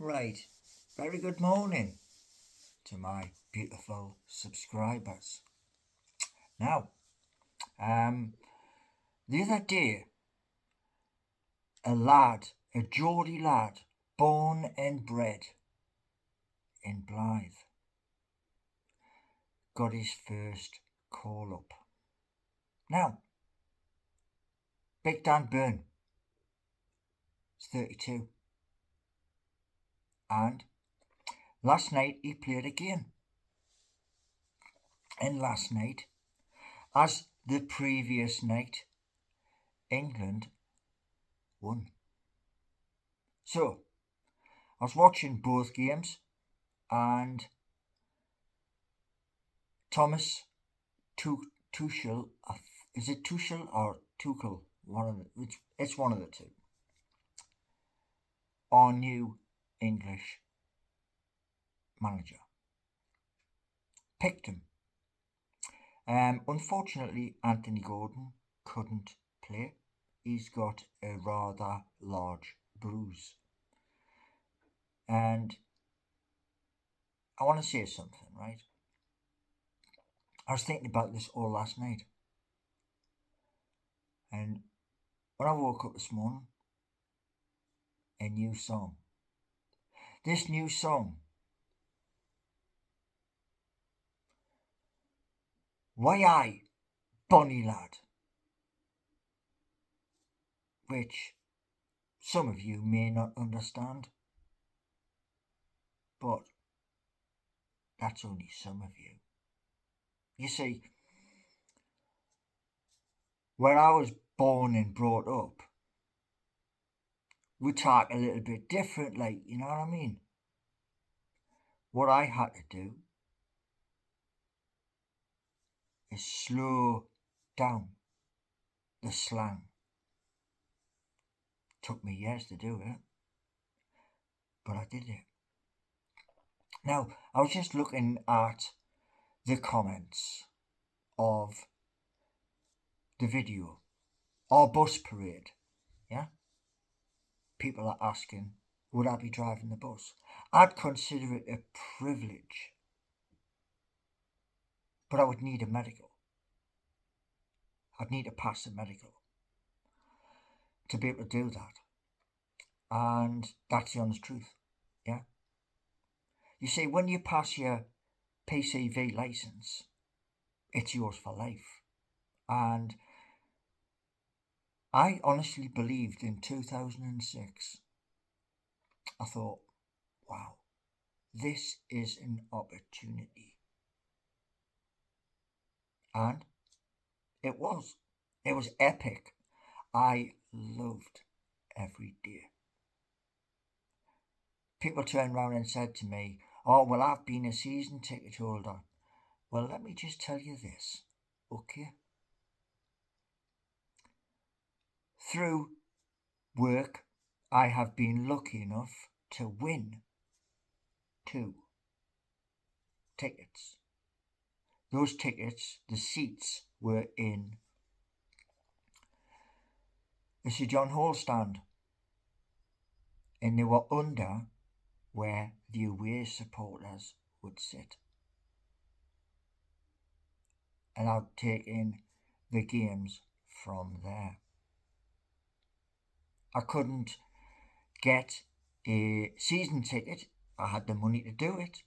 Right, very good morning to my beautiful subscribers. Now, um, the other day, a Geordie lad, born and bred in Blyth, got his first call up. Now, Big Dan Byrne is 32, and last night he played again. And last night, as the previous night, England won. So, I was watching both games, and Thomas Tuchel, is it Tuchel or Tuchel? It's one of the two. Our new English manager picked him. Unfortunately, Anthony Gordon couldn't play. He's got a rather large bruise, and I want to say something, right? I was thinking about this all last night, and when I woke up this morning, a new song. This new song, Whey I Bonnie Lad, which some of you may not understand, but that's only some of you. You see, where I was born and brought up, we talk a little bit different, like, you know what I mean? What I had to do is slow down the slang. Took me years to do it, but I did it. Now, I was just looking at the comments of the video, our bus parade, yeah? People are asking, would I be driving the bus? I'd consider it a privilege, but I would need a medical. I'd need to pass a medical to be able to do that. And that's the honest truth, yeah? You see, when you pass your PCV license, it's yours for life. And I honestly believed in 2006, I thought, wow, this is an opportunity. And it was. It was epic. I loved every day. People turned around and said to me, oh, well, I've been a season ticket holder. Well, let me just tell you this, okay? Through work, I have been lucky enough to win 2 tickets. Those tickets, the seats were in the Sir John Hall stand, and they were under where the away supporters would sit. And I'd take in the games from there. I couldn't get a season ticket. I had the money to do it.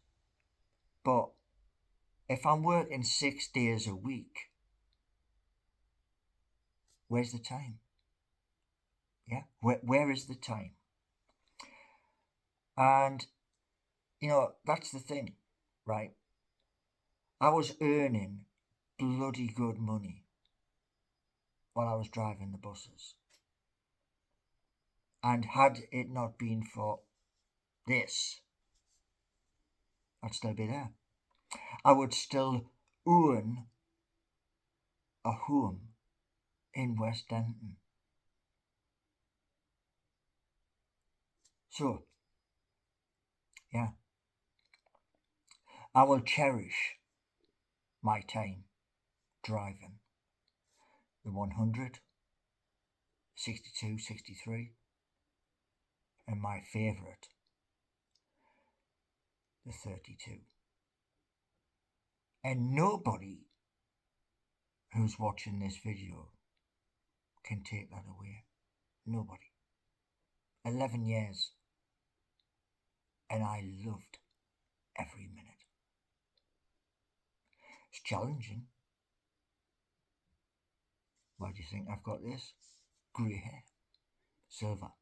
But if I'm working 6 days a week, where's the time? Yeah, where is the time? And, you know, that's the thing, right? I was earning bloody good money while I was driving the buses. And had it not been for this, I'd still be there. I would still own a home in West Denton. So, yeah, I will cherish my time driving the 100, 62, 63, and my favourite, 32. And nobody who's watching this video can take that away. Nobody. 11 years. And I loved every minute. It's challenging. Why do you think I've got this? Grey hair. Silver.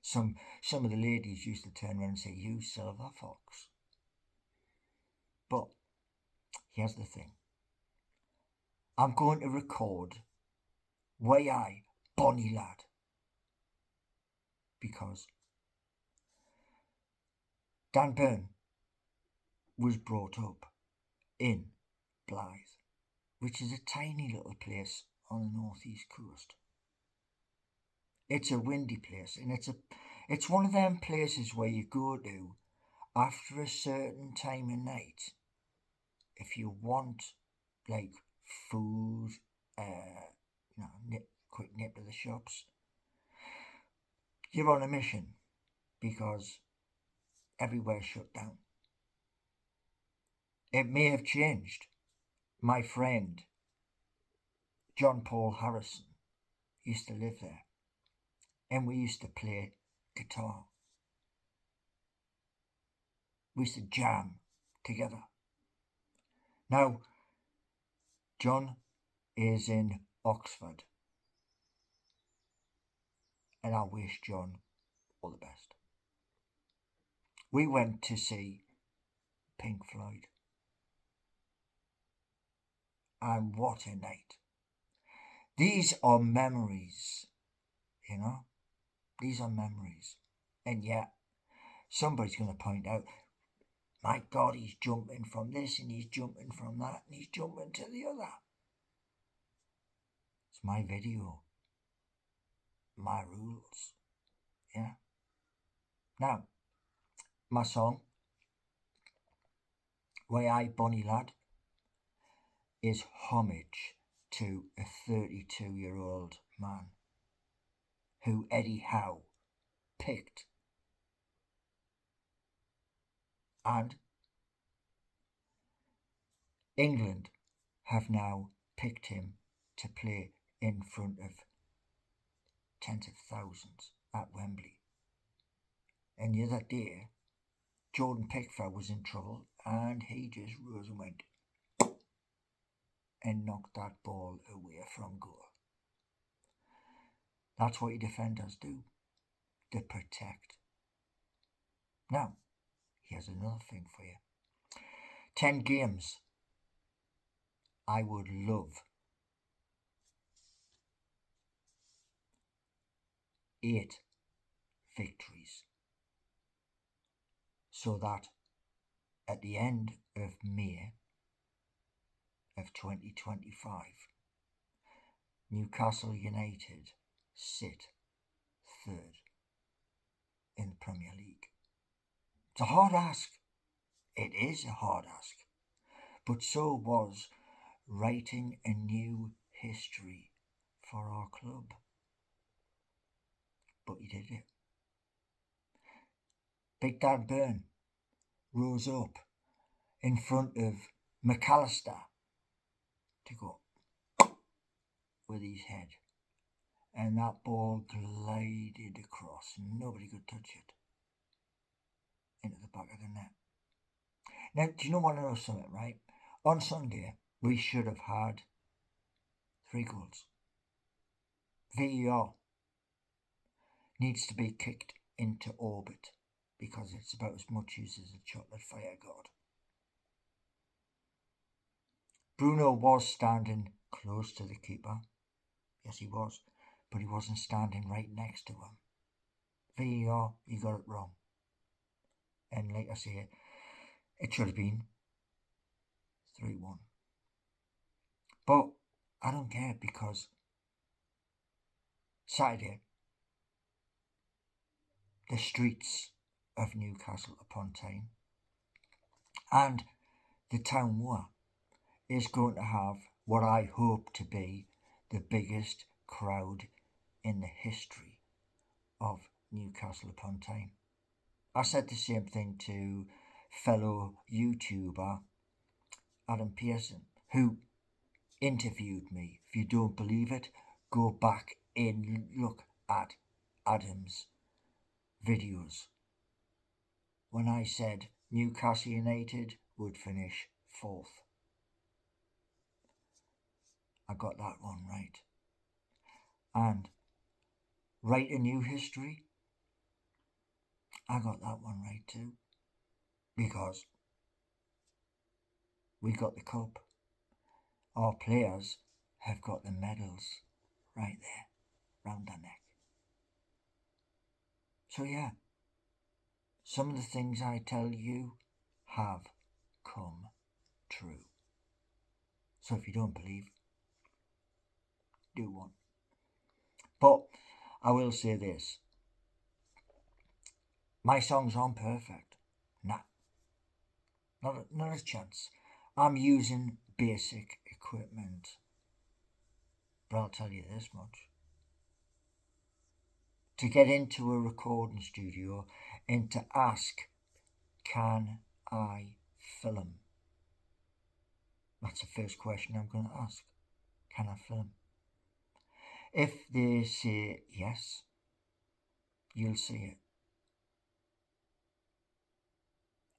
Some of the ladies used to turn around and say, "You silver fox." But here's the thing. I'm going to record Whey I Bonnie Lad. Because Dan Byrne was brought up in Blyth, which is a tiny little place on the northeast coast. It's a windy place, and it's one of them places where you go to after a certain time of night if you want like food, quick nip to the shops. You're on a mission because everywhere's shut down. It may have changed. My friend John Paul Harrison used to live there, and we used to play guitar. We used to jam together. Now, John is in Oxford, and I wish John all the best. We went to see Pink Floyd, and what a night. These are memories, these are memories. And yet, somebody's going to point out, my God, he's jumping from this and he's jumping from that and he's jumping to the other. It's my video, my rules, yeah. Now, my song, Whey I Bonnie Lad, is homage to a 32-year-old man who Eddie Howe picked. And England have now picked him to play in front of tens of thousands at Wembley. And the other day, Jordan Pickford was in trouble and he just rose and went and knocked that ball away from goal. That's what your defenders do. They protect. Now, here's another thing for you. 10 games. I would love 8 victories, so that at the end of May of 2025, Newcastle United sit 3rd in the Premier League. It's a hard ask. It is a hard ask. But so was writing a new history for our club. But he did it. Big Dan Byrne rose up in front of McAllister to go with his head. And that ball glided across. Nobody could touch it. Into the back of the net. Now, do you want to know something, right? On Sunday, we should have had 3 goals. VAR needs to be kicked into orbit because it's about as much use as a chocolate fire god. Bruno was standing close to the keeper. Yes, he was. But he wasn't standing right next to him. VAR, he got it wrong. And like I say, it should have been 3-1. But I don't care because Saturday, the streets of Newcastle upon Tyne and the town moor is going to have what I hope to be the biggest crowd in the history of Newcastle upon Tyne. I said the same thing to fellow YouTuber, Adam Pearson, who interviewed me. If you don't believe it, go back and look at Adam's videos when I said Newcastle United would finish 4th. I got that one right. And write a new history, I got that one right too. Because we got the cup. Our players have got the medals right there, round their neck. So yeah, some of the things I tell you have come true. So if you don't believe, do one. But I will say this. My songs aren't perfect. Nah. Not a chance. I'm using basic equipment. But I'll tell you this much. To get into a recording studio and to ask, can I film? That's the first question I'm going to ask. Can I film? If they say yes, you'll see it.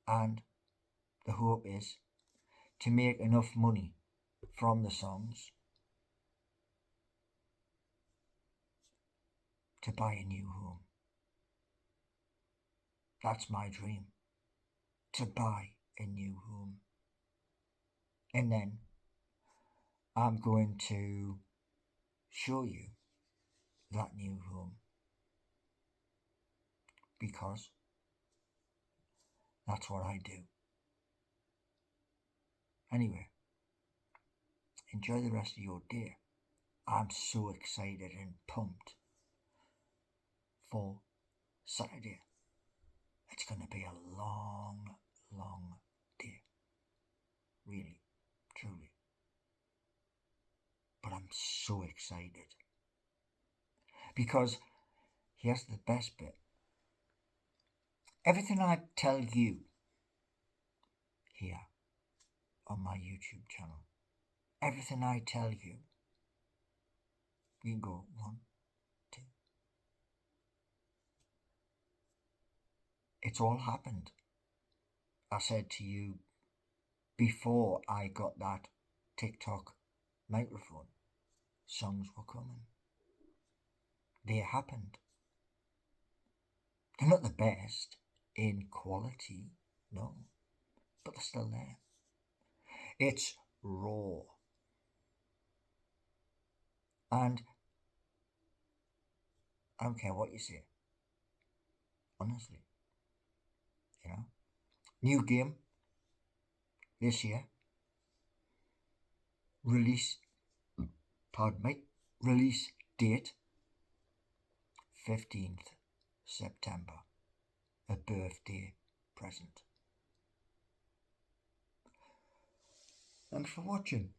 And the hope is to make enough money from the songs to buy a new home. That's my dream. To buy a new home. And then I'm going to show you that new home. Because that's what I do. Anyway, enjoy the rest of your day. I'm so excited and pumped for Saturday. It's going to be a long, long day. Really, truly. But I'm so excited. Because here's the best bit. Everything I tell you here on my YouTube channel, everything I tell you, you can go 1, 2. It's all happened. I said to you before I got that TikTok microphone, songs were coming. They happened. They're not the best in quality, no, but they're still there. It's raw. And I don't care what you say. Honestly. You know? New game this year. Release date 15th September. A birthday present. Thanks for watching.